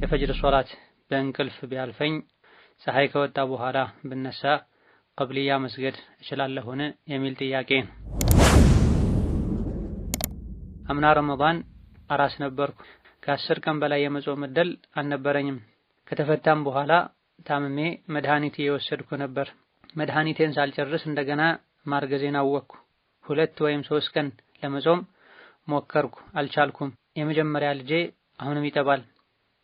የፈጅር ሶላት በእንቅልፍ ቢያልፈኝ ፀሐይ ከወጣ በኋላ ብነሳ ቀብልያ መስገድ እችላለሁን የሚል ጥያቄ ነው። አምና ረመዳን አራስ ነበርኩ። ከ10 ቀን በላይ የመጾም እድል አልነበረኝም። ከተፈታም በኋላ ታምሜ መድኃኒት እየወሰድኩ ነበር። መድኃኒቴን ሳልጨርስ እንደገና ማርገዜን አወቅኩ። 2 ወይም 3 ቀን ለመጾም ሞከርኩ፣ አልቻልኩም። የመጀመሪያ ልጄ አሁንም ይጠባል።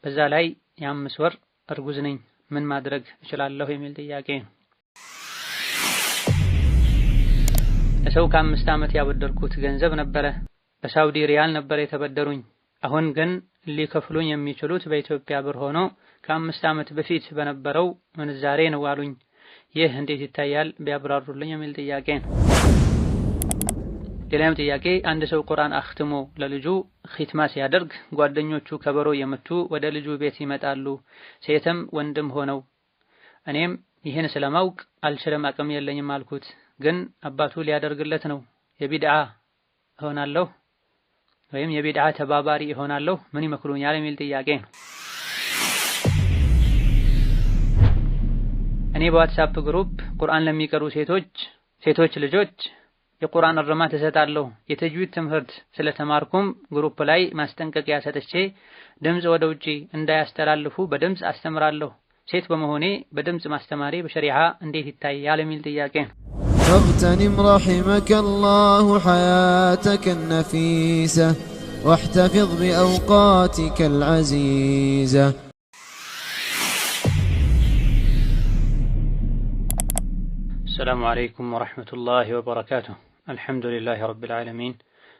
በዛ ላይ የ5 ወር እርጉዝ ነኝ። ምን ማድረግ እችላለሁ የሚል ጥያቄ ነው። ለሰው ከ5 ዓመት ያበደርኩት ገንዘብ ነበረ። በሳውዲ ሪያል ነበር የተበደሩኝ። አሁን ግን ሊከፍሉኝ የሚችሉት በኢትዮጵያ ብር ሆኖ ከ5 ዓመት በፊት በነበረው ምንዛሬ ነው አሉኝ። ይህ እንዴት ይታያል ቢያብራሩልኝ የሚል ጥያቄ ነው። ሌላም ጥያቄ አንድ ሰው ቁርአን አኽትሞ ለልጁ ኺትማ ሲያደርግ ጓደኞቹ ከበሮ የመቱ ወደ ልጁ ቤት ይመጣሉ፣ ሴትም ወንድም ሆነው። እኔም ይህን ስለማውቅ አልችልም አቅም የለኝም አልኩት። ግን አባቱ ሊያደርግለት ነው። የቢድዓ እሆናለሁ ወይም የቢድዓ ተባባሪ እሆናለሁ፣ ምን ይመክሩኛል የሚል ጥያቄ ነው። እኔ በዋትስአፕ ግሩፕ ቁርአን ለሚቀሩ ሴቶች ልጆች የቁርአን እርማት እሰጣለሁ። የተጅዊድ ትምህርት ስለተማርኩም ግሩፕ ላይ ማስጠንቀቂያ ሰጥቼ ድምጽ ወደ ውጪ እንዳያስተላልፉ በድምጽ አስተምራለሁ። ሴት በመሆኔ በድምጽ ማስተማሪ በሸሪዓ እንዴት ይታያል የሚል ጥያቄ ነው። فاغتنم رحمك الله حياتك النفيسة واحتفظ بأوقاتك العزيزة. السلام عليكم ورحمة الله وبركاته. الحمد لله رب العالمين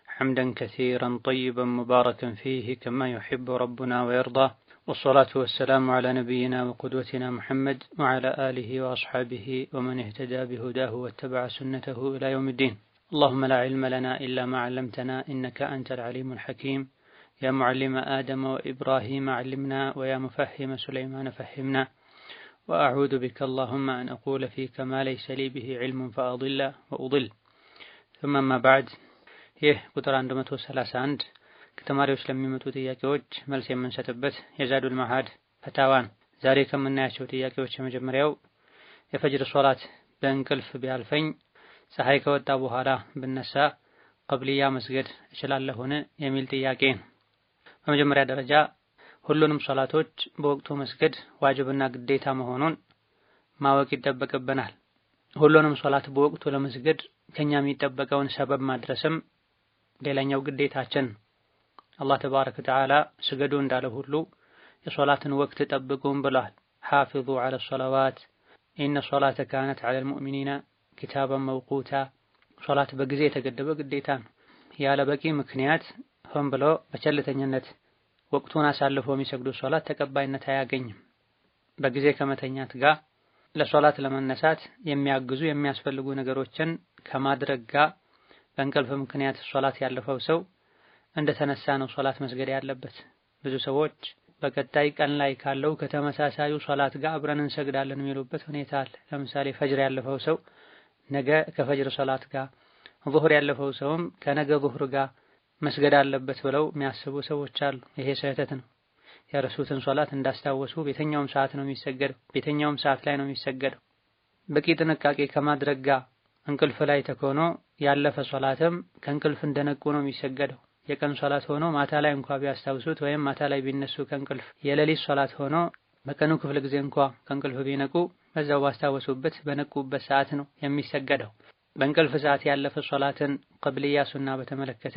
حمدا كثيرا طيبا مباركا فيه كما يحب ربنا ويرضى، والصلاة والسلام على نبينا وقدوتنا محمد وعلى آله وأصحابه ومن اهتدى بهداه واتبع سنته إلى يوم الدين. اللهم لا علم لنا إلا ما علمتنا إنك أنت العليم الحكيم. يا معلم آدم وإبراهيم علمنا، ويا مفهم سليمان فهمنا، وأعوذ بك اللهم أن أقول فيك ما ليس لي به علم فأضل وأضل. ثم ما بعد. ይህ ቁጥር 131 ከተማሪዎች ለሚመጡ ጥያቄዎች መልስ የምንሰጥበት የዛዱል መዓድ ፈታዋን። ዛሬ ከምናያቸው ጥያቄዎች የመጀመሪያው የፈጅር ሶላት በእንቅልፍ ቢያልፈኝ ፀሐይ ከወጣ በኋላ ብነሳ ቀብልያ መስገድ እችላለሁን የሚል ጥያቄ ነው። በመጀመሪያ ደረጃ ሁሉንም ሶላቶች በወቅቱ መስገድ ዋጅብና ግዴታ መሆኑን ማወቅ ይጠበቅብናል። ሁሉንም ሶላት በወቅቱ ለመስገድ ከኛ የሚጠበቀውን ሰበብ ማድረስም ሌላኛው ግዴታችን። አላህ ተባረከ ወተዓላ ስገዱ እንዳለ ሁሉ የሶላትን ወቅት ጠብቁም ብሏል። ሐፊዙ ዐለ ሶላዋት ኢነ ሶላተ ካነት ዐለል ሙእሚኒና ኪታበን መውቁታ። ሶላት በጊዜ የተገደበ ግዴታ ነው። ያለ በቂ ምክንያት ሆን ብሎ በቸልተኝነት ወቅቱን አሳልፎ የሚሰግዱ ሶላት ተቀባይነት አያገኝም። በጊዜ ከመተኛት ጋር ለሶላት ለመነሳት የሚያግዙ የሚያስፈልጉ ነገሮችን ከማድረግ ጋር በእንቅልፍ ምክንያት ሶላት ያለፈው ሰው እንደተነሳ ነው ሶላት መስገድ ያለበት። ብዙ ሰዎች በቀጣይ ቀን ላይ ካለው ከተመሳሳዩ ሶላት ጋር አብረን እንሰግዳለን የሚሉበት ሁኔታ አለ። ለምሳሌ ፈጅር ያለፈው ሰው ነገ ከፈጅር ሶላት ጋር፣ ዙህር ያለፈው ሰውም ከነገ ዙህር ጋር መስገድ አለበት ብለው የሚያስቡ ሰዎች አሉ። ይሄ ስህተት ነው። የረሱትን ሶላት እንዳስታወሱ በየትኛውም ሰዓት ነው የሚሰገደው፣ በየትኛውም ሰዓት ላይ ነው የሚሰገደው። በቂ ጥንቃቄ ከማድረግ ጋር እንቅልፍ ላይ ተኮኖ ያለፈ ሶላትም ከእንቅልፍ እንደነቁ ነው የሚሰገደው። የቀን ሶላት ሆኖ ማታ ላይ እንኳን ቢያስታውሱት ወይም ማታ ላይ ቢነሱ ከእንቅልፍ፣ የሌሊት ሶላት ሆኖ በቀኑ ክፍለ ጊዜ እንኳን ከእንቅልፍ ቢነቁ በዛው ባስታወሱበት በነቁበት ሰዓት ነው የሚሰገደው። በእንቅልፍ ሰዓት ያለፈ ሶላትን ቀብልያ ሱና በተመለከተ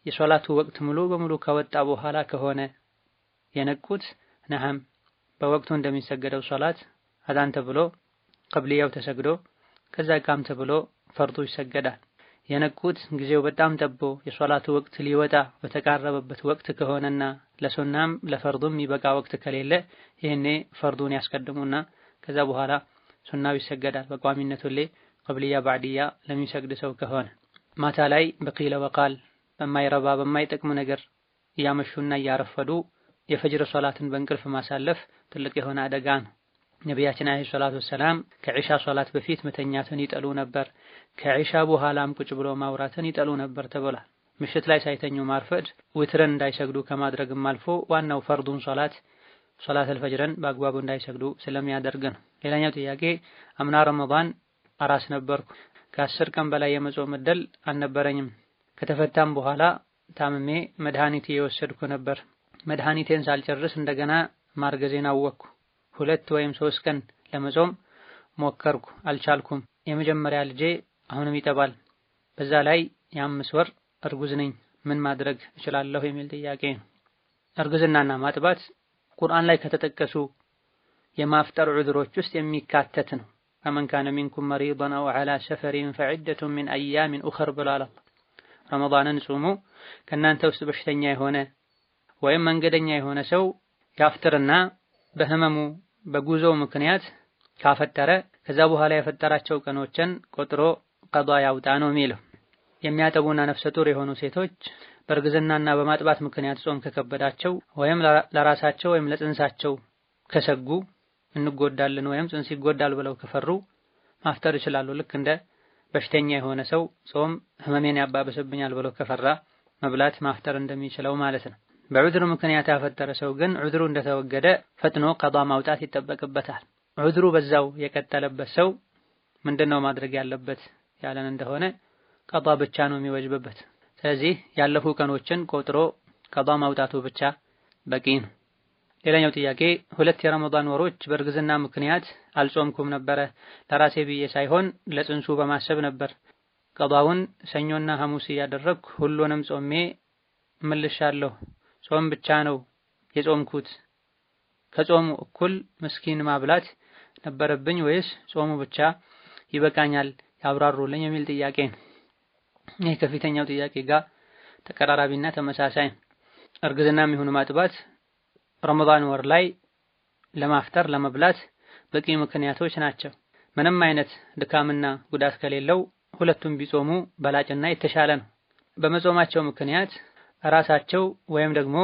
የሶላቱ ወቅት ሙሉ በሙሉ ከወጣ በኋላ ከሆነ የነቁት ነሐም በወቅቱ እንደሚሰገደው ሶላት አዛን ተብሎ ቀብልያው ተሰግዶ ከዛ ቃም ተብሎ ፈርዱ ይሰገዳል። የነቁት ጊዜው በጣም ጠቦ የሶላቱ ወቅት ሊወጣ በተቃረበበት ወቅት ከሆነና ለሱናም ለፈርዱም ይበቃ ወቅት ከሌለ ይሄኔ ፈርዱን ያስቀድሙና ከዛ በኋላ ሱናው ይሰገዳል። በቋሚነቱ ላይ ቀብልያ ባዕድያ ለሚሰግድ ሰው ከሆነ ማታ ላይ በቂለ ወቃል በማይረባ በማይጠቅም ነገር እያመሹና እያረፈዱ የፈጅር ሶላትን በእንቅልፍ ማሳለፍ ትልቅ የሆነ አደጋ ነው። ነቢያችን አለይሂ ሰላቱ ወሰላም ከዒሻ ሶላት በፊት መተኛትን ይጠሉ ነበር፣ ከዒሻ በኋላም ቁጭ ብሎ ማውራትን ይጠሉ ነበር ተብሏል። ምሽት ላይ ሳይተኙ ማርፈድ ውትርን እንዳይሰግዱ ከማድረግም አልፎ ዋናው ፈርዱን ሶላት ሶላተል ፈጅርን በአግባቡ እንዳይሰግዱ ስለሚያደርግ ነው። ሌላኛው ጥያቄ አምና ረመዳን አራስ ነበርኩ። ከ10 ቀን በላይ የመጾም እድል አልነበረኝም። ከተፈታም በኋላ ታምሜ መድኃኒት እየወሰድኩ ነበር። መድኃኒቴን ሳልጨርስ እንደገና ማርገዜን አወቅኩ። 2 ወይም 3 ቀን ለመጾም ሞከርኩ፣ አልቻልኩም። የመጀመሪያ ልጄ አሁንም ይጠባል። በዛ ላይ የ5 ወር እርጉዝ ነኝ። ምን ማድረግ እችላለሁ የሚል ጥያቄ ነው። እርግዝናና ማጥባት ቁርአን ላይ ከተጠቀሱ የማፍጠር ዑድሮች ውስጥ የሚካተት ነው። ፈመን ካነ ሚንኩም መሪደን አው ዐላ ሰፈሪን ፈዒደቱን ሚን አያሚን ኡኸር ብሏል አላህ። ረመዳንን ጾሙ ከእናንተ ውስጥ በሽተኛ የሆነ ወይም መንገደኛ የሆነ ሰው ያፍጥርና በህመሙ በጉዞው ምክንያት ካፈጠረ ከዛ በኋላ የፈጠራቸው ቀኖችን ቆጥሮ ቀዷ ያውጣ ነው የሚለው። የሚያጠቡና ነፍሰ ጡር የሆኑ ሴቶች በእርግዝናና በማጥባት ምክንያት ጾም ከከበዳቸው ወይም ለራሳቸው ወይም ለጽንሳቸው ከሰጉ እንጎዳለን ወይም ጽንስ ይጎዳል ብለው ከፈሩ ማፍጠር ይችላሉ። ልክ እንደ በሽተኛ የሆነ ሰው ጾም ህመሜን ያባበሰብኛል ብለው ከፈራ መብላት ማፍጠር እንደሚችለው ማለት ነው። በዑድር ምክንያት ያፈጠረ ሰው ግን ዑድሩ እንደተወገደ ፈጥኖ ቀዷ ማውጣት ይጠበቅበታል። ዑድሩ በዛው የቀጠለበት ሰው ምንድነው ማድረግ ያለበት ያለን እንደሆነ ቀዷ ብቻ ነው የሚወጅብበት። ስለዚህ ያለፉ ቀኖችን ቆጥሮ ቀዷ ማውጣቱ ብቻ በቂ ነው። ሌላኛው ጥያቄ 2 የረመዳን ወሮች በእርግዝና ምክንያት አልጾምኩም ነበረ። ለራሴ ብዬ ሳይሆን ለጽንሱ በማሰብ ነበር። ቀዷውን ሰኞና ሐሙስ እያደረግኩ ሁሉንም ጾሜ መልሻለሁ። ጾም ብቻ ነው የጾምኩት። ከጾሙ እኩል ምስኪን ማብላት ነበረብኝ ወይስ ጾሙ ብቻ ይበቃኛል? ያብራሩልኝ የሚል ጥያቄ ነው። ይህ ከፊተኛው ጥያቄ ጋር ተቀራራቢና ተመሳሳይ። እርግዝናም ይሁን ማጥባት ረመዳን ወር ላይ ለማፍጠር ለመብላት በቂ ምክንያቶች ናቸው። ምንም አይነት ድካምና ጉዳት ከሌለው ሁለቱም ቢጾሙ በላጭና የተሻለ ነው። በመጾማቸው ምክንያት ራሳቸው ወይም ደግሞ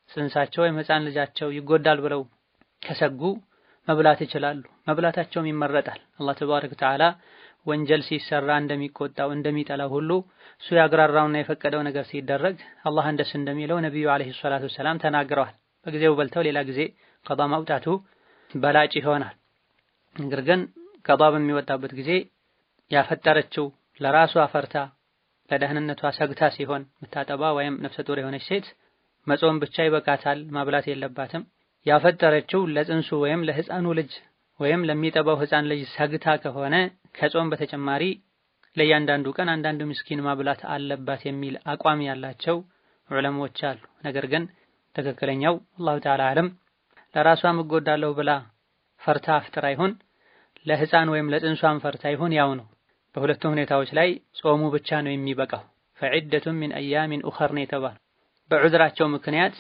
ጽንሳቸው ወይም ሕፃን ልጃቸው ይጎዳል ብለው ከሰጉ መብላት ይችላሉ። መብላታቸውም ይመረጣል። አላህ ተባረከ ወተዓላ ወንጀል ሲሰራ እንደሚቆጣው እንደሚጠላው ሁሉ እሱ ያግራራውና የፈቀደው ነገር ሲደረግ አላህን ደስ እንደሚለው ነብዩ አለይሂ ሰላቱ ሰላም ተናግረዋል። በጊዜው በልተው ሌላ ጊዜ ቀዷ ማውጣቱ በላጭ ይሆናል። ነገር ግን ቀዷ በሚወጣበት ጊዜ ያፈጠረችው ለራሷ ፈርታ ለደህንነቷ ሰግታ ሲሆን ምታጠባ ወይም ነፍሰ ጡር የሆነች ሴት መጾም ብቻ ይበቃታል፣ ማብላት የለባትም። ያፈጠረችው ለጽንሱ ወይም ለሕፃኑ ልጅ ወይም ለሚጠባው ሕፃን ልጅ ሰግታ ከሆነ ከጾም በተጨማሪ ለእያንዳንዱ ቀን አንዳንዱ ምስኪን ማብላት አለባት የሚል አቋም ያላቸው ዑለሞች አሉ። ነገር ግን ትክክለኛው አላሁ ተዓላ አለም ለራሷም እጎዳለሁ ብላ ፈርታ አፍጥራ ይሁን ለሕፃን ወይም ለጽንሷም ፈርታ ይሁን ያው ነው። በሁለቱም ሁኔታዎች ላይ ጾሙ ብቻ ነው የሚበቃው። ፈዒደቱን ሚን አያሚን ኡኸር ነው የተባለው። በዑዝራቸው ምክንያት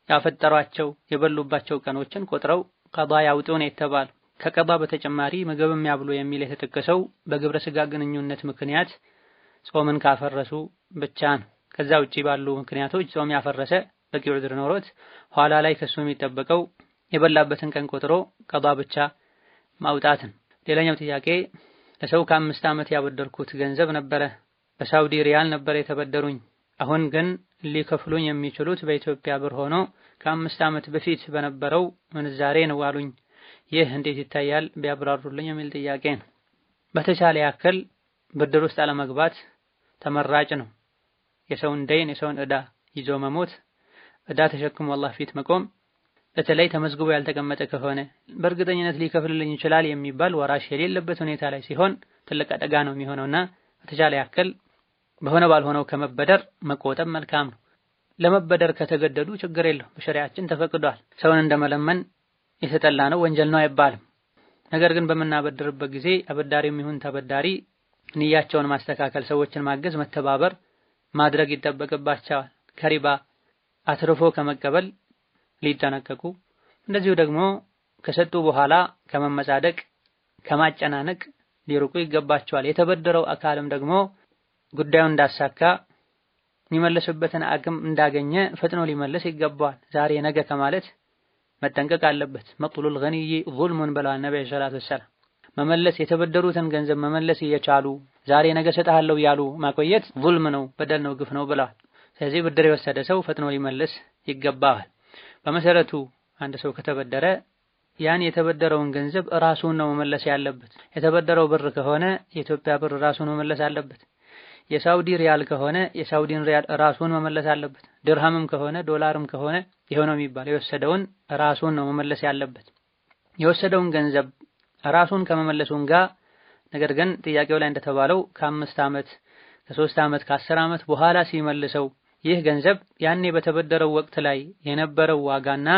ያፈጠሯቸው የበሉባቸው ቀኖችን ቆጥረው ቀዷ ያውጡ ነው የተባለው። ከቀዷ በተጨማሪ ምግብ የሚያብሉ የሚል የተጠቀሰው በግብረ ስጋ ግንኙነት ምክንያት ጾምን ካፈረሱ ብቻ ነው። ከዛ ውጪ ባሉ ምክንያቶች ጾም ያፈረሰ በቂ ዑዝር ኖሮት ኋላ ላይ ከሱ የሚጠበቀው የበላበትን ቀን ቆጥሮ ቀዷ ብቻ ማውጣትን። ሌላኛው ጥያቄ ለሰው ከ5 ዓመት ያበደርኩት ገንዘብ ነበረ። በሳውዲ ሪያል ነበር የተበደሩኝ። አሁን ግን ሊከፍሉኝ የሚችሉት በኢትዮጵያ ብር ሆኖ ከ5 ዓመት በፊት በነበረው ምንዛሬ ነው አሉኝ። ይህ እንዴት ይታያል ቢያብራሩልኝ የሚል ጥያቄ ነው። በተቻለ ያክል ብድር ውስጥ አለመግባት ተመራጭ ነው። የሰውን ደይን የሰውን ዕዳ ይዞ መሞት፣ ዕዳ ተሸክሞ አላህ ፊት መቆም፣ በተለይ ተመዝግቦ ያልተቀመጠ ከሆነ በእርግጠኝነት ሊከፍልልኝ ይችላል የሚባል ወራሽ የሌለበት ሁኔታ ላይ ሲሆን ትልቅ አደጋ ነው የሚሆነውና በተቻለ ያክል በሆነ ባልሆነው ከመበደር መቆጠብ መልካም ነው። ለመበደር ከተገደዱ ችግር የለው፣ በሸሪዓችን ተፈቅዷል። ሰውን እንደመለመን የተጠላ ነው፣ ወንጀል ነው አይባልም። ነገር ግን በምናበድርበት ጊዜ አበዳሪም ይሁን ተበዳሪ ንያቸውን ማስተካከል፣ ሰዎችን ማገዝ፣ መተባበር ማድረግ ይጠበቅባቸዋል። ከሪባ አትርፎ ከመቀበል ሊጠነቀቁ፣ እንደዚሁ ደግሞ ከሰጡ በኋላ ከመመጻደቅ ከማጨናነቅ ሊርቁ ይገባቸዋል። የተበደረው አካልም ደግሞ ጉዳዩን እንዳሳካ የሚመለስበትን አቅም እንዳገኘ ፈጥኖ ሊመለስ ይገባዋል። ዛሬ ነገ ከማለት መጠንቀቅ አለበት። መጥሉል ገኒይ ዙልሙን ብለዋል ነብዩ ሰለላሁ ዐለይሂ ወሰለም። መመለስ የተበደሩትን ገንዘብ መመለስ እየቻሉ ዛሬ ነገ ሰጣለሁ ያሉ ማቆየት ዙልም ነው፣ በደል ነው፣ ግፍ ነው ብለዋል። ስለዚህ ብድር የወሰደ ሰው ፈጥኖ ሊመለስ ይገባዋል። በመሰረቱ አንድ ሰው ከተበደረ ያን የተበደረውን ገንዘብ ራሱን ነው መመለስ ያለበት። የተበደረው ብር ከሆነ የኢትዮጵያ ብር ራሱን መመለስ አለበት። የሳውዲ ሪያል ከሆነ የሳውዲን ሪያል ራሱን መመለስ አለበት። ድርሃምም ከሆነ ዶላርም ከሆነ የሆነው የሚባል የወሰደውን ራሱን ነው መመለስ ያለበት። የወሰደውን ገንዘብ ራሱን ከመመለሱን ጋር ነገር ግን ጥያቄው ላይ እንደተባለው ከ5 ዓመት ከ3 ዓመት ከ10 ዓመት በኋላ ሲመልሰው ይህ ገንዘብ ያኔ በተበደረው ወቅት ላይ የነበረው ዋጋና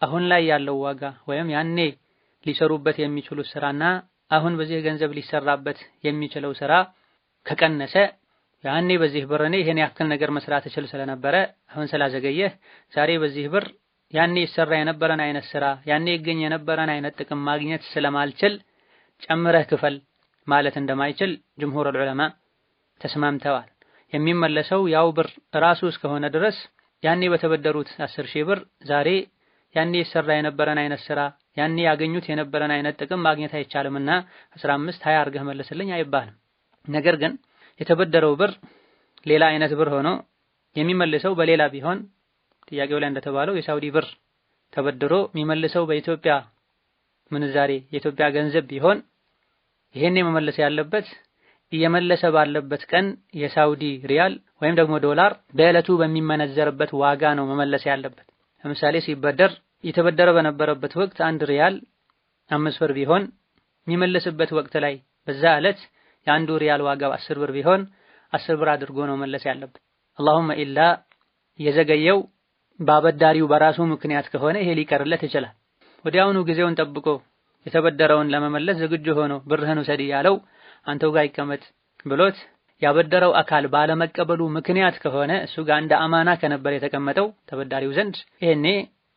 አሁን ላይ ያለው ዋጋ ወይም ያኔ ሊሰሩበት የሚችሉት ስራና አሁን በዚህ ገንዘብ ሊሰራበት የሚችለው ስራ ከቀነሰ ያኔ በዚህ ብር እኔ ይሄን ያክል ነገር መስራት እችል ስለነበረ አሁን ስላዘገየህ ዛሬ በዚህ ብር ያኔ ይሰራ የነበረን አይነት ስራ ያኔ ይገኝ የነበረን አይነት ጥቅም ማግኘት ስለማልችል ጨምረህ ክፈል ማለት እንደማይችል ጅምሁር ዑለማ ተስማምተዋል። የሚመለሰው ያው ብር ራሱ እስከሆነ ድረስ ያኔ በተበደሩት 10,000 ብር ዛሬ ያኔ ይሰራ የነበረን አይነት ስራ ያኔ ያገኙት የነበረን አይነት ጥቅም ማግኘት አይቻልምና 15 20 አድርገህ መልስልኝ አይባልም። ነገር ግን የተበደረው ብር ሌላ አይነት ብር ሆኖ የሚመልሰው በሌላ ቢሆን ጥያቄው ላይ እንደተባለው የሳውዲ ብር ተበድሮ የሚመልሰው በኢትዮጵያ ምንዛሬ የኢትዮጵያ ገንዘብ ቢሆን ይሄን መመለስ ያለበት እየመለሰ ባለበት ቀን የሳውዲ ሪያል ወይም ደግሞ ዶላር በዕለቱ በሚመነዘርበት ዋጋ ነው መመለስ ያለበት። ለምሳሌ ሲበደር የተበደረ በነበረበት ወቅት 1 ሪያል 5 ብር ቢሆን የሚመለስበት ወቅት ላይ በዛ ዕለት የአንዱ ሪያል ዋጋው 10 ብር ቢሆን 10 ብር አድርጎ ነው መመለስ ያለበት። አላሁመ ኢላ የዘገየው ባበዳሪው በራሱ ምክንያት ከሆነ ይሄ ሊቀርለት ይችላል። ወዲያውኑ ጊዜውን ጠብቆ የተበደረውን ለመመለስ ዝግጁ ሆኖ ብርህን ውሰድ ያለው አንተው ጋር ይቀመጥ ብሎት ያበደረው አካል ባለመቀበሉ ምክንያት ከሆነ እሱ ጋር እንደ አማና ከነበር የተቀመጠው ተበዳሪው ዘንድ ይሄኔ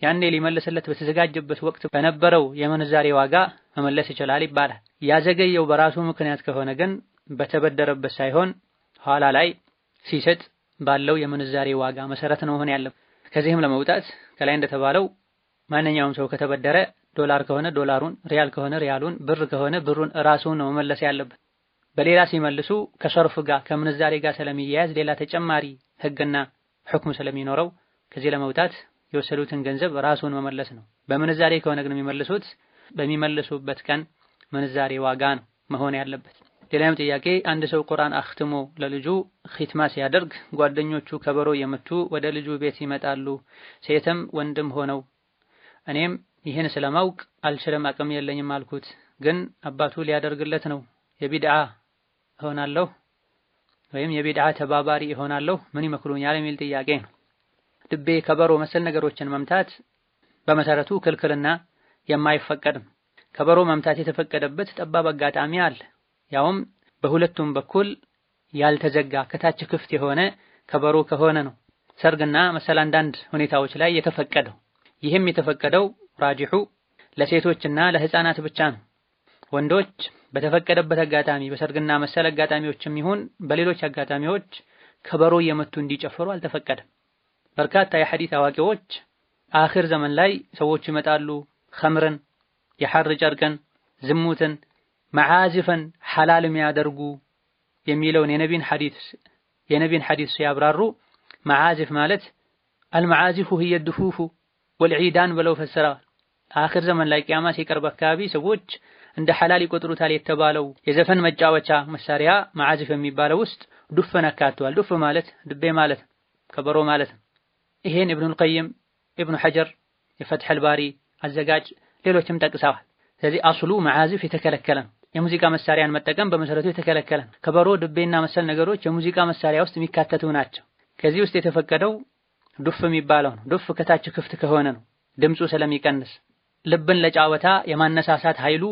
ያኔ ሊመልስለት በተዘጋጀበት ወቅት በነበረው የምንዛሬ ዋጋ መመለስ ይችላል ይባላል። ያዘገየው በራሱ ምክንያት ከሆነ ግን በተበደረበት ሳይሆን ኋላ ላይ ሲሰጥ ባለው የምንዛሬ ዋጋ መሰረት ነው መሆን ያለበት። ከዚህም ለመውጣት ከላይ እንደተባለው ማንኛውም ሰው ከተበደረ ዶላር ከሆነ ዶላሩን፣ ሪያል ከሆነ ሪያሉን፣ ብር ከሆነ ብሩን ራሱን ነው መመለስ ያለበት። በሌላ ሲመልሱ ከሰርፍ ጋር ከምንዛሬ ጋር ስለሚያያዝ ሌላ ተጨማሪ ህግና ሁክም ስለሚኖረው ከዚህ ለመውጣት የወሰዱትን ገንዘብ ራሱን መመለስ ነው። በምንዛሬ ከሆነ ግን የሚመልሱት በሚመልሱበት ቀን ምንዛሬ ዋጋ ነው መሆን ያለበት። ሌላም ጥያቄ አንድ ሰው ቁርአን አኽትሞ ለልጁ ኺትማ ሲያደርግ ጓደኞቹ ከበሮ የመቱ ወደ ልጁ ቤት ይመጣሉ፣ ሴትም ወንድም ሆነው። እኔም ይህን ስለማውቅ አልችልም አቅም የለኝም አልኩት፣ ግን አባቱ ሊያደርግለት ነው። የቢድዓ እሆናለሁ ወይም የቢድዓ ተባባሪ እሆናለሁ ምን ይመክሩኛል የሚል ጥያቄ ነው። ድቤ፣ ከበሮ መሰል ነገሮችን መምታት በመሰረቱ ክልክልና የማይፈቀድም። ከበሮ መምታት የተፈቀደበት ጠባብ አጋጣሚ አለ። ያውም በሁለቱም በኩል ያልተዘጋ ከታች ክፍት የሆነ ከበሮ ከሆነ ነው ሰርግና መሰል አንዳንድ ሁኔታዎች ላይ የተፈቀደው። ይህም የተፈቀደው ራጂሑ ለሴቶችና ለህፃናት ብቻ ነው። ወንዶች በተፈቀደበት አጋጣሚ በሰርግና መሰል አጋጣሚዎችም ይሁን በሌሎች አጋጣሚዎች ከበሮ የመቱ እንዲጨፍሩ አልተፈቀደም። በርካታ የሐዲስ አዋቂዎች አኺር ዘመን ላይ ሰዎች ይመጣሉ ኸምርን፣ የሐር ጨርቅን፣ ዝሙትን፣ መዓዚፍን ሐላል የሚያደርጉ የሚለውን የነቢን ሐዲስ ሲያብራሩ መዓዚፍ ማለት አልመዓዚፉ هي الدفوف والعيدان ብለው ፈስረዋል። አኺር ዘመን ላይ ቂያማ ሲቀርብ አካባቢ ሰዎች እንደ ሐላል ይቆጥሩታል የተባለው የዘፈን መጫወቻ መሳሪያ መዓዚፍ የሚባለው ውስጥ ዱፍን አካቷል። ዱፍ ማለት ድቤ ማለት ከበሮ ማለት። ይሄን ኢብኑል ቀይም፣ ኢብኑ ሐጀር የፈትሑል ባሪ አዘጋጅ ሌሎችም ጠቅሰዋል። ስለዚህ አስሉ መዓዚፍ የተከለከለ ነው። የሙዚቃ መሳሪያን መጠቀም በመሰረቱ የተከለከለ ነው። ከበሮ፣ ድቤና መሰል ነገሮች የሙዚቃ መሳሪያ ውስጥ የሚካተቱ ናቸው። ከዚህ ውስጥ የተፈቀደው ዱፍ የሚባለው ነው። ዱፍ ከታች ክፍት ከሆነ ነው ድምፁ ስለሚቀንስ ልብን ለጫወታ የማነሳሳት ኃይሉ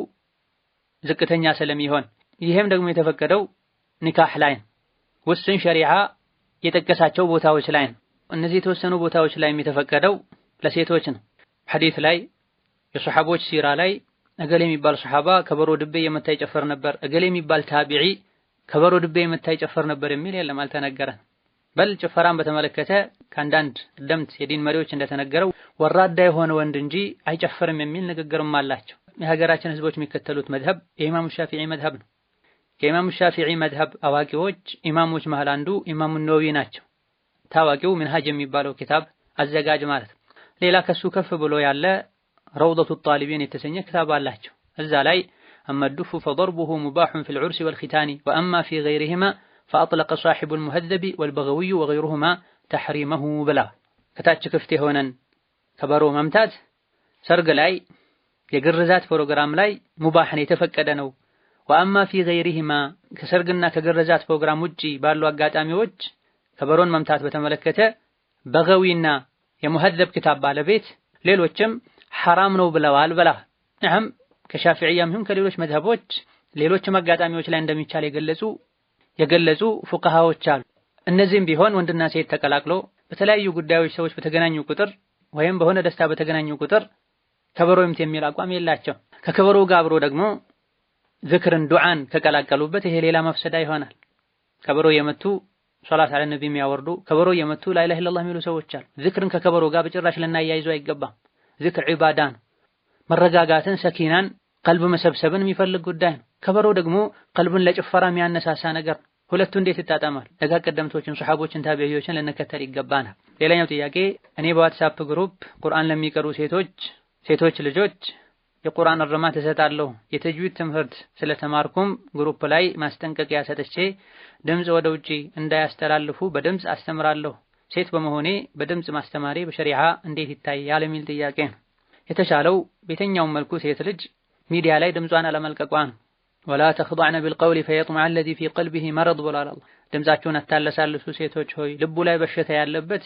ዝቅተኛ ስለሚሆን። ይሄም ደግሞ የተፈቀደው ኒካህ ላይ ነው። ውስን ሸሪዓ የጠቀሳቸው ቦታዎች ላይ ነው። እነዚህ የተወሰኑ ቦታዎች ላይ የተፈቀደው ለሴቶች ነው። ሐዲስ ላይ የሱሐቦች ሲራ ላይ እገሌ የሚባል ሱሐባ ከበሮ ድቤ የመታ ይጨፈር ነበር፣ እገሌ የሚባል ታቢዒ ከበሮ ድቤ የመታ ይጨፈር ነበር የሚል የለም፣ አልተነገረም። በል ጭፈራን በተመለከተ ከአንዳንድ ቀደምት የዲን መሪዎች እንደተነገረው ወራዳ የሆነ ወንድ እንጂ አይጨፍርም የሚል ንግግርም አላቸው። የሀገራችን ህዝቦች የሚከተሉት መዝሀብ የኢማሙ ሻፊዒ መዝሀብ ነው። ከኢማሙ ሻፊዒ መዝሀብ አዋቂዎች ኢማሞች መሃል አንዱ ኢማሙ ነወዊ ናቸው። ታዋቂው ሚንሃጅ የሚባለው ኪታብ አዘጋጅ ማለት ነው። ሌላ ከሱ ከፍ ብሎ ያለ ረውደቱ ጣሊቢን የተሰኘ ክታብ አላቸው። እዛ ላይ أما الدف فضربه مباح في العرس والختان وأما في غيرهما فأطلق صاحب المهذب والبغوي وغيرهما تحريمه بلا ከታች ክፍት የሆነን ከበሮ መምታት ሰርግ ላይ የግርዛት ፕሮግራም ላይ ሙባህን የተፈቀደ ነው። وأما في غيرهما ከሰርግና ከግርዛት ፕሮግራም ውጪ ባሉ አጋጣሚዎች ከበሮን መምታት በተመለከተ በገዊና የሙሀዘብ ክታብ ባለቤት ሌሎችም ሐራም ነው ብለዋል ብላ ከሻፊዕያም ይሁን ከሌሎች መዝሀቦች ሌሎችም አጋጣሚዎች ላይ እንደሚቻል የገለጹ ፉቃሃዎች አሉ። እነዚህም ቢሆን ወንድና ሴት ተቀላቅሎ በተለያዩ ጉዳዮች ሰዎች በተገናኙ ቁጥር ወይም በሆነ ደስታ በተገናኙ ቁጥር ከበሮ ይምት የሚል አቋም የላቸው። ከከበሮ ጋር አብሮ ደግሞ ዝክርን ዱዓን ከቀላቀሉበት ይሄ ሌላ መፍሰዳ ይሆናል። ከበሮ የመቱ ሶላት አለ ነብይ የሚያወርዱ ከበሮ የመቱ ላ ኢላሀ ኢላላህ የሚሉ ሰዎች አሉ። ዝክርን ከከበሮ ጋር በጭራሽ ልናያይዘው አይገባም። ዝክር ዒባዳ ነው። መረጋጋትን፣ ሰኪናን፣ ቀልብ መሰብሰብን የሚፈልግ ጉዳይ ነው። ከበሮ ደግሞ ቀልብን ለጭፈራ የሚያነሳሳ ነገር ነው። ሁለቱ እንዴት ይጣጣማል? ደጋ ቀደምቶችን ሱሐቦችን ታቢዒዎችን ልንከተል ይገባናል። ሌላኛው ጥያቄ እኔ በዋትስአፕ ግሩፕ ቁርአን ለሚቀሩ ሴቶች ልጆች የቁርአን እርማት እሰጣለሁ የተጅዊድ ትምህርት ስለተማርኩም ግሩፕ ላይ ማስጠንቀቂያ ሰጥቼ ድምጽ ወደ ውጪ እንዳያስተላልፉ በድምጽ አስተምራለሁ። ሴት በመሆኔ በድምጽ ማስተማሬ በሸሪዓ እንዴት ይታያል የሚል ጥያቄ ነው። የተሻለው በየትኛውም መልኩ ሴት ልጅ ሚዲያ ላይ ድምጿን አለመልቀቋ ነው። ወላ ተኽضዕነ ቢልቀውሊ ፈየጥመዐ አለዚ ፊ ቀልቢሂ መረድ ብሏል አላህ። ድምጻችሁን አታለሳልሱ ሴቶች ሆይ ልቡ ላይ በሽታ ያለበት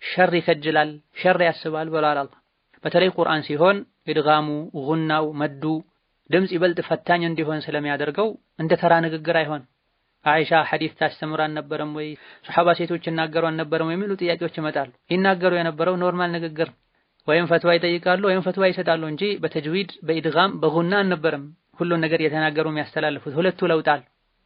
ሸር ይከጅላል፣ ሸር ያስባል ብሏል አላህ። በተለይ ቁርአን ሲሆን ኢድጋሙ፣ ጉናው፣ መዱ ድምጽ ይበልጥ ፈታኝ እንዲሆን ስለሚያደርገው እንደ ተራ ንግግር አይሆን። አይሻ ሐዲስ ታስተምር አልነበረም ወይ? ሱሐባ ሴቶች ይናገሩ አልነበረም ወይ? የሚሉ ጥያቄዎች ይመጣሉ። ይናገሩ የነበረው ኖርማል ንግግር ወይም ፈትዋ ይጠይቃሉ ወይም ፈትዋ ይሰጣሉ እንጂ በተጅዊድ በኢድጋም በጉና አልነበረም ሁሉን ነገር የተናገሩ የሚያስተላልፉት። ሁለቱ ለውጣል፣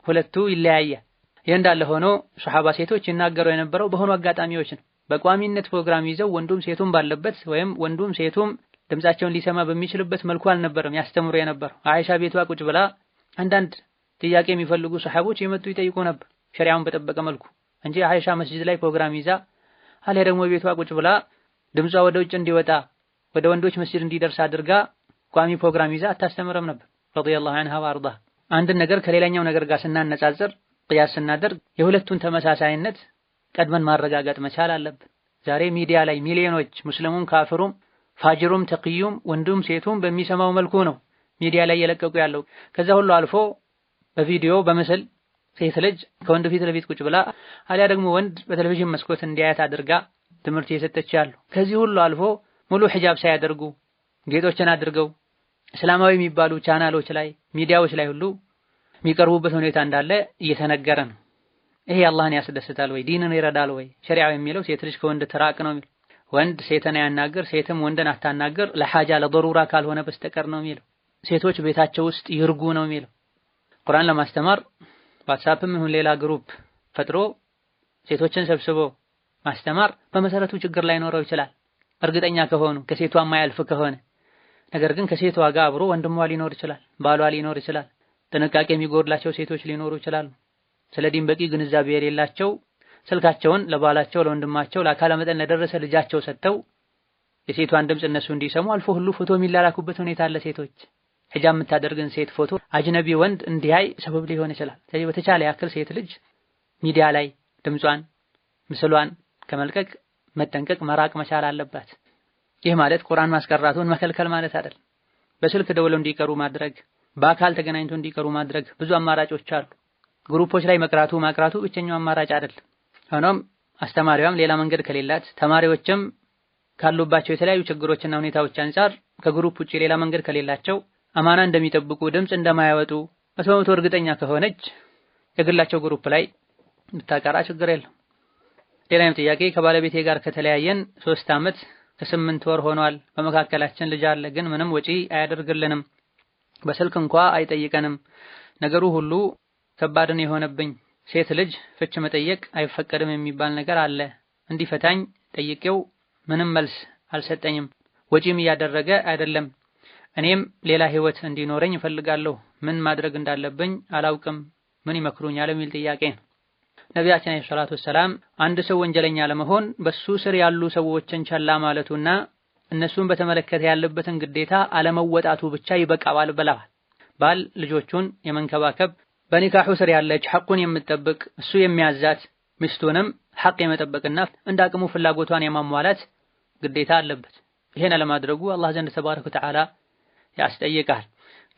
ሁለቱ ይለያያል። ይህ እንዳለ ሆኖ ሱሐባ ሴቶች ይናገሩ የነበረው በሆኑ አጋጣሚዎች ነው። በቋሚነት ፕሮግራም ይዘው ወንዱም ሴቱም ባለበት ወይም ወንዱም ሴቱም ድምጻቸውን ሊሰማ በሚችልበት መልኩ አልነበረም ያስተምሩ የነበረው። አይሻ ቤቷ ቁጭ ብላ አንዳንድ ጥያቄ የሚፈልጉ ሱሐቦች የመጡ ይጠይቁ ነበር ሸሪዓውን በጠበቀ መልኩ እንጂ አይሻ መስጂድ ላይ ፕሮግራም ይዛ አልያ ደግሞ ቤቷ ቁጭ ብላ ድምጿ ወደ ውጭ እንዲወጣ ወደ ወንዶች መስጂድ እንዲደርስ አድርጋ ቋሚ ፕሮግራም ይዛ አታስተምረም ነበር ረዲየላሁ ዐንሃ ወአርዳ። አንድ ነገር ከሌላኛው ነገር ጋር ስናነጻጽር ቅያስ ስናደርግ የሁለቱን ተመሳሳይነት ቀድመን ማረጋገጥ መቻል አለብን። ዛሬ ሚዲያ ላይ ሚሊዮኖች ሙስሊሙም ካፍሩም ፋጅሩም ተቅዩም ወንዱም ሴቱም በሚሰማው መልኩ ነው ሚዲያ ላይ የለቀቁ ያለው። ከዛ ሁሉ አልፎ በቪዲዮ በምስል ሴት ልጅ ከወንድ ፊት ለፊት ቁጭ ብላ አልያ ደግሞ ወንድ በቴሌቪዥን መስኮት እንዲያያት አድርጋ ትምህርት እየሰጠች ያሉ። ከዚህ ሁሉ አልፎ ሙሉ ሒጃብ ሳያደርጉ ጌጦችን አድርገው እስላማዊ የሚባሉ ቻናሎች ላይ ሚዲያዎች ላይ ሁሉ የሚቀርቡበት ሁኔታ እንዳለ እየተነገረ ነው። ይሄ አላህን ያስደስታል ወይ? ዲንን ይረዳል ወይ? ሸሪዓው የሚለው ሴት ልጅ ከወንድ ትራቅ ነው የሚለው። ወንድ ሴትን ያናገር፣ ሴትም ወንድን አታናገር ለሐጃ ለضሩራ ካልሆነ በስተቀር ነው የሚለው። ሴቶች ቤታቸው ውስጥ ይርጉ ነው የሚለው። ቁርአን ለማስተማር ዋትስአፕም ይሁን ሌላ ግሩፕ ፈጥሮ ሴቶችን ሰብስቦ ማስተማር በመሰረቱ ችግር ላይ ኖረው ይችላል እርግጠኛ ከሆኑ ከሴቷ የማያልፍ ከሆነ። ነገር ግን ከሴቷ ጋር አብሮ ወንድሟ ሊኖር ይችላል፣ ባሏ ሊኖር ይችላል፣ ጥንቃቄ የሚጎድላቸው ሴቶች ሊኖሩ ይችላሉ። ስለ ዲን በቂ ግንዛቤ የሌላቸው ስልካቸውን ለባላቸው ለወንድማቸው ለአካለ መጠን ለደረሰ ልጃቸው ሰጥተው የሴቷን ድምጽ እነሱ እንዲሰሙ አልፎ ሁሉ ፎቶ የሚላላኩበት ሁኔታ አለ። ሴቶች ሒጃብ የምታደርግን ሴት ፎቶ አጅነቢ ወንድ እንዲያይ ሰበብ ሊሆን ይችላል። ስለዚህ በተቻለ ያክል ሴት ልጅ ሚዲያ ላይ ድምጿን ምስሏን ከመልቀቅ መጠንቀቅ መራቅ መቻል አለባት። ይህ ማለት ቁርአን ማስቀራቱን መከልከል ማለት አይደለም። በስልክ ደውለው እንዲቀሩ ማድረግ፣ በአካል ተገናኝቶ እንዲቀሩ ማድረግ ብዙ አማራጮች አሉ። ግሩፖች ላይ ማቅራቱ ብቸኛው አማራጭ አይደለም። ሆኖም አስተማሪዋም ሌላ መንገድ ከሌላት ተማሪዎችም ካሉባቸው የተለያዩ ችግሮችና ሁኔታዎች አንፃር ከግሩፕ ውጪ ሌላ መንገድ ከሌላቸው አማና እንደሚጠብቁ ድምጽ እንደማያወጡ በመቶ እርግጠኛ ከሆነች የግላቸው ግሩፕ ላይ ብታቀራ ችግር የለም። ሌላኛው ጥያቄ ከባለቤቴ ጋር ከተለያየን 3 ዓመት ከ8 ወር ሆኗል። በመካከላችን ልጅ አለ፣ ግን ምንም ወጪ አያደርግልንም፣ በስልክ እንኳ አይጠይቀንም። ነገሩ ሁሉ ከባድ ነው የሆነብኝ። ሴት ልጅ ፍች መጠየቅ አይፈቀድም የሚባል ነገር አለ። እንዲፈታኝ ጠይቄው ምንም መልስ አልሰጠኝም። ወጪም እያደረገ አይደለም። እኔም ሌላ ህይወት እንዲኖረኝ እፈልጋለሁ። ምን ማድረግ እንዳለብኝ አላውቅም። ምን ይመክሩኛል የሚል ጥያቄ ነው። ነቢያችን ሰለላሁ ዐለይሂ ወሰለም አንድ ሰው ወንጀለኛ ለመሆን በሱ ስር ያሉ ሰዎችን ቸላ ማለቱና እነሱን በተመለከተ ያለበትን ግዴታ አለመወጣቱ ብቻ ይበቃዋል ብለዋል። ባል ልጆቹን የመንከባከብ በኒካሑ ስር ያለች ሐቁን የምትጠብቅ እሱ የሚያዛት ሚስቱንም ሐቅ የመጠበቅና እንዳቅሙ ፍላጎቷን የማሟላት ግዴታ አለበት። ይሄን አለማድረጉ አላህ ዘንድ ተባረከ ወተዓላ ያስጠይቃል።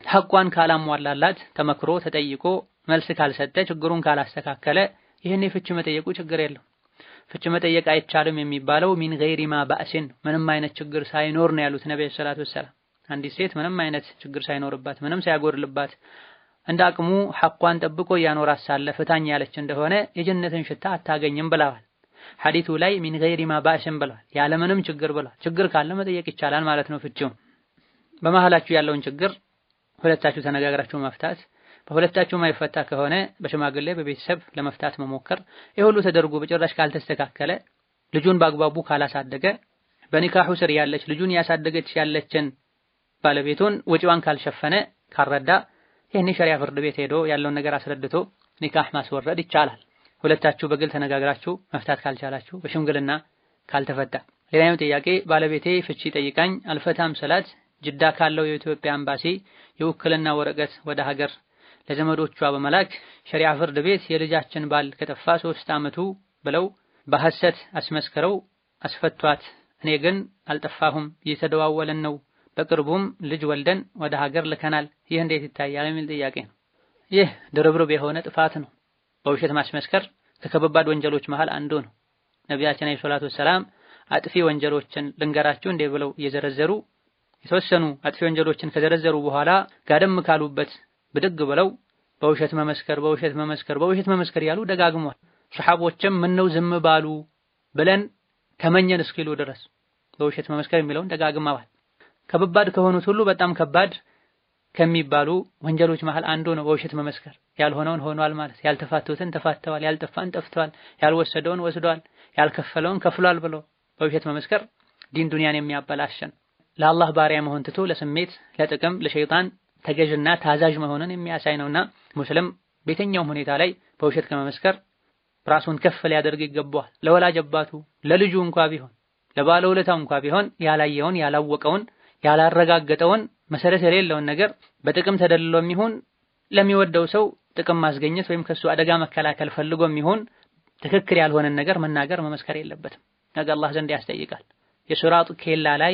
ሐቋን ካላሟላላት ተመክሮ ተጠይቆ መልስ ካልሰጠ ችግሩን ካላስተካከለ ይሄን ፍች መጠየቁ ችግር የለው። ፍች መጠየቅ አይቻልም የሚባለው ሚን ገይሪ ማ ባእሲን ምንም አይነት ችግር ሳይኖር ነው ያሉት ነብዩ ሰለላሁ ዐለይሂ ወሰለም። አንዲት ሴት ምንም አይነት ችግር ሳይኖርባት ምንም ሳያጎርልባት እንዳቅሙ ሐቋን ጠብቆ ያኖራት ሳለ ፍታኝ ያለች እንደሆነ የጀነትን ሽታ አታገኝም ብለዋል። ሐዲሱ ላይ ሚን ገይሪ ማ ባእሲን ብለዋል፣ ያለ ምንም ችግር ብለዋል። ችግር ካለ መጠየቅ ይቻላል ማለት ነው ፍቺው። በመሃላችሁ ያለውን ችግር ሁለታችሁ ተነጋግራችሁ መፍታት፣ በሁለታችሁ ማይፈታ ከሆነ በሽማግሌ በቤተሰብ ለመፍታት መሞከር። ይሁሉ ተደርጎ በጭራሽ ካልተስተካከለ ልጁን በአግባቡ ካላሳደገ በኒካሑ ስር ያለች ልጁን ያሳደገች ያለችን ባለቤቱን ወጪዋን ካልሸፈነ ካረዳ ይሄን ሸሪዓ ፍርድ ቤት ሄዶ ያለውን ነገር አስረድቶ ኒካህ ማስወረድ ይቻላል። ሁለታችሁ በግል ተነጋግራችሁ መፍታት ካልቻላችሁ በሽምግልና ካልተፈታ። ሌላኛው ጥያቄ ባለቤቴ ፍቺ ጠይቃኝ አልፈታም ስላት ጅዳ ካለው የኢትዮጵያ ኤምባሲ የውክልና ወረቀት ወደ ሀገር ለዘመዶቿ በመላክ ሸሪዓ ፍርድ ቤት የልጃችን ባል ከጠፋ 3 ዓመቱ ብለው በሐሰት አስመስክረው አስፈቷት። እኔ ግን አልጠፋሁም እየተደዋወለን ነው፣ በቅርቡም ልጅ ወልደን ወደ ሀገር ልከናል። ይህ እንዴት ይታያል የሚል ጥያቄ ነው። ይህ ድርብርብ የሆነ ጥፋት ነው። በውሸት ማስመስከር ከከባድ ወንጀሎች መሃል አንዱ ነው። ነቢያችን አለይሂ ሰላቱ ወሰላም አጥፊ ወንጀሎችን ልንገራችሁ እንደ ብለው እየዘረዘሩ የተወሰኑ አጥፊ ወንጀሎችን ከዘረዘሩ በኋላ ጋደም ካሉበት ብድግ ብለው በውሸት መመስከር ያሉ ደጋግሟል። ሱሐቦችም ምነው ዝም ባሉ ብለን ተመኘን እስኪሉ ድረስ በውሸት መመስከር የሚለውን ደጋግመዋል። ከባድ ከሆኑት ሁሉ በጣም ከባድ ከሚባሉ ወንጀሎች መሃል አንዱ ነው በውሸት መመስከር። ያልሆነውን ሆኗል ማለት፣ ያልተፋቱትን ተፋተዋል፣ ያልጠፋን ጠፍተዋል፣ ያልወሰደውን ወስዷል፣ ያልከፈለውን ከፍሏል ብሎ በውሸት መመስከር ዲን ዱንያን የሚያበላሽን፣ ለአላህ ባሪያ መሆን ትቶ ለስሜት ለጥቅም ለሸይጣን ተገዥና ታዛዥ መሆንን የሚያሳይ ነውና ሙስሊም በየትኛውም ሁኔታ ላይ በውሸት ከመመስከር ራሱን ከፍ ሊያደርግ ይገባዋል። ለወላጅ አባቱ ለልጁ እንኳን ቢሆን ለባለውለታው እንኳን ቢሆን ያላየውን ያላወቀውን ያላረጋገጠውን መሰረት የሌለውን ነገር በጥቅም ተደልሎም ይሁን ለሚወደው ሰው ጥቅም ማስገኘት ወይም ከሱ አደጋ መከላከል ፈልጎም ይሁን ትክክል ያልሆነን ነገር መናገር መመስከር የለበትም። ነገ አላህ ዘንድ ያስጠይቃል። የሱራጥ ኬላ ላይ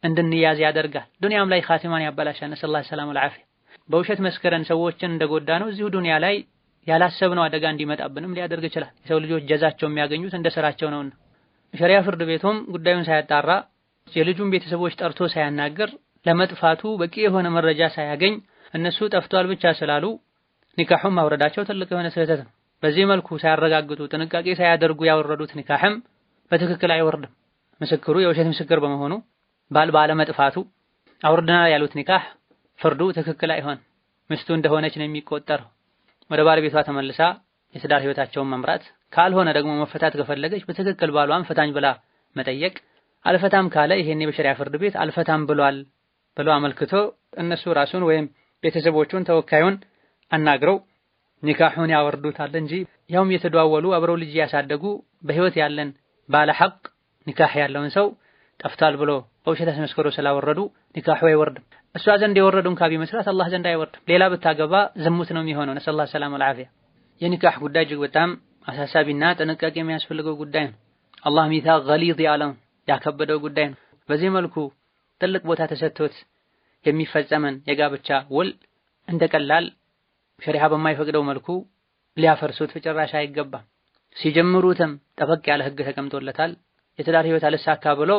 እንድንያዝ ያደርጋል። ዱንያም ላይ ኻቲማን ያበላሻል። ነሰላሁ ሰላም ወልዓፊያ። በውሸት መስከረን ሰዎችን እንደጎዳ ነው እዚሁ ዱንያ ላይ ያላሰብነው አደጋ እንዲመጣብንም ሊያደርግ ይችላል። የሰው ልጆች ጀዛቸው የሚያገኙት እንደ ስራቸው ነውና ሸሪዓ ፍርድ ቤቱም ጉዳዩን ሳያጣራ የልጁን ቤተሰቦች ጠርቶ ሳያናገር ለመጥፋቱ በቂ የሆነ መረጃ ሳያገኝ እነሱ ጠፍቷል ብቻ ስላሉ ኒካሑን ማውረዳቸው ትልቅ የሆነ ስህተት ነው። በዚህ መልኩ ሳያረጋግጡ ጥንቃቄ ሳያደርጉ ያወረዱት ኒካህም በትክክል አይወርድም። ምስክሩ የውሸት ምስክር በመሆኑ ባል ባለመጥፋቱ አውርደናል ያሉት ኒካህ ፍርዱ ትክክል አይሆን። ሚስቱ እንደሆነች ነው የሚቆጠረው። ወደ ባለቤቷ ተመልሳ የትዳር ህይወታቸውን መምራት፣ ካልሆነ ደግሞ መፈታት ከፈለገች በትክክል ባሏን ፈታኝ ብላ መጠየቅ። አልፈታም ካለ ይሄኔ በሸሪዓ ፍርድ ቤት አልፈታም ብሏል ብሎ አመልክቶ እነሱ ራሱን ወይም ቤተሰቦቹን ተወካዩን አናግረው ኒካሑን ያወርዱታል እንጂ ያውም የተደዋወሉ አብረው ልጅ ያሳደጉ በህይወት ያለን ባለ ሐቅ ኒካህ ያለውን ሰው ጠፍቷል ብሎ በውሸት አስመስክሮ ስላወረዱ ኒካሑ አይወርድም። እሷ ዘንድ የወረዱን ካቢ መስራት አላህ ዘንድ አይወርድም። ሌላ ብታገባ ዝሙት ነው የሚሆነው። ነሰላሁ ሰላም ወልዓፊያ። የኒካህ ጉዳይ እጅግ በጣም አሳሳቢና ጥንቃቄ የሚያስፈልገው ጉዳይ ነው። አላህ ሚታቅ ገሊዝ ያለውን ያከበደው ጉዳይ ነው። በዚህ መልኩ ትልቅ ቦታ ተሰጥቶት የሚፈጸመን የጋብቻ ውል እንደቀላል ሸሪዓ በማይፈቅደው መልኩ ሊያፈርሱት በጭራሽ አይገባም። ሲጀምሩትም ጠበቅ ያለ ህግ ተቀምጦለታል። የትዳር ህይወት አልሳካ ብሎ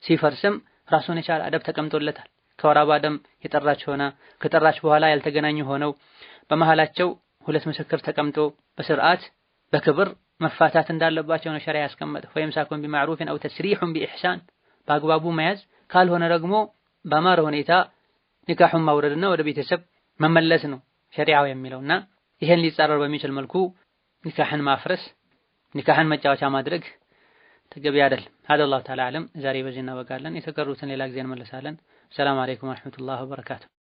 ሲፈርስም ራሱን የቻለ አደብ ተቀምጦለታል። ከወር አበባ ደም የጠራች ሆና ከጠራች በኋላ ያልተገናኙ ሆነው በመሃላቸው ሁለት ምስክር ተቀምጦ በስርዓት በክብር መፋታት እንዳለባቸው ነው ሸሪዓ ያስቀመጠው። ወይምሳኩን ቢማዕሩፍን አው ተስሪሑን ቢኢሕሳን፣ በአግባቡ መያዝ ካልሆነ ደግሞ በአማረ ሁኔታ ኒካሑን ማውረድና ወደ ቤተሰብ መመለስ ነው ሸሪዓው የሚለውና ይሄን ሊጻረር በሚችል መልኩ ኒካህን ማፍረስ ኒካህን መጫወቻ ማድረግ ተገቢ አይደለም። هذا الله تعالى أعلم። ዛሬ በዚህ እናበቃለን። የተቀሩትን ሌላ ጊዜ እንመለሳለን። ሰላም አለይኩም ወራህመቱላሂ ወበረካቱ።